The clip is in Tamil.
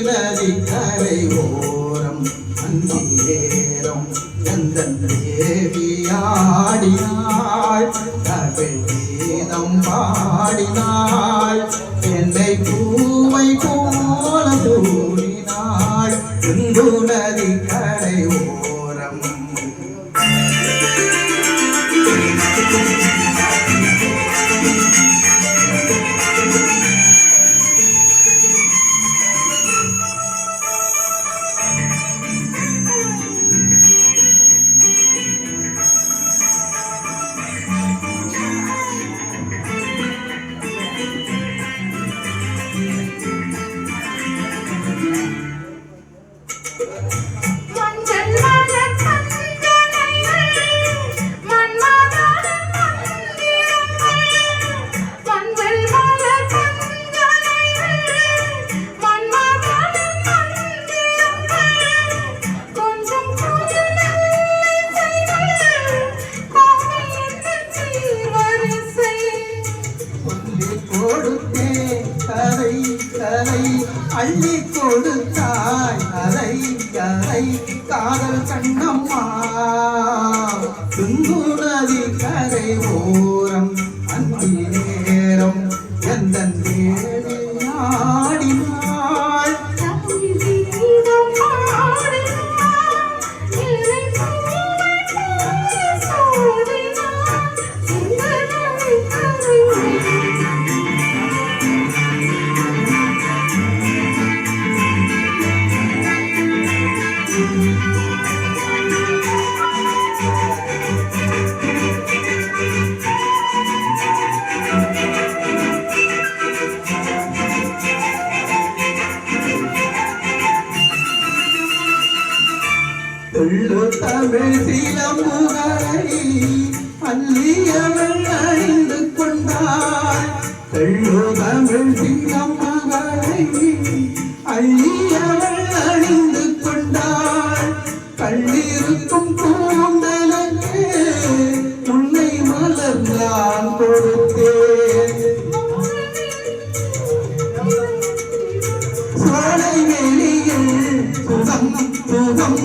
நதி கரை ஓரம் அந்தியேரம் எந்தன் தேவியாடினாய் தமிழ் கீதம் பாடினாய் என்னை பூவை போல தூடினாய் இந்து நதி கரை ஓரம் அள்ளி கொடுத்தாய் அலை அலை காதல் கண்ணம்மா சிந்து நதி கரை ஓரம் அந்தி நேரம் எந்தன் ஆடினாய் தமிழ் சிலம்புகளை அள்ளியவள் அணிந்து கொண்டாள் தமிழ் சிலம்புகளை அள்ளியவள் அணிந்து கொண்டாள் கள்ளிருக்கும் கூந்தலுக்கு முல்லை மலர்ந்தான் கொடுத்தேன் சோலை வெளியில் சுகம் சுகம்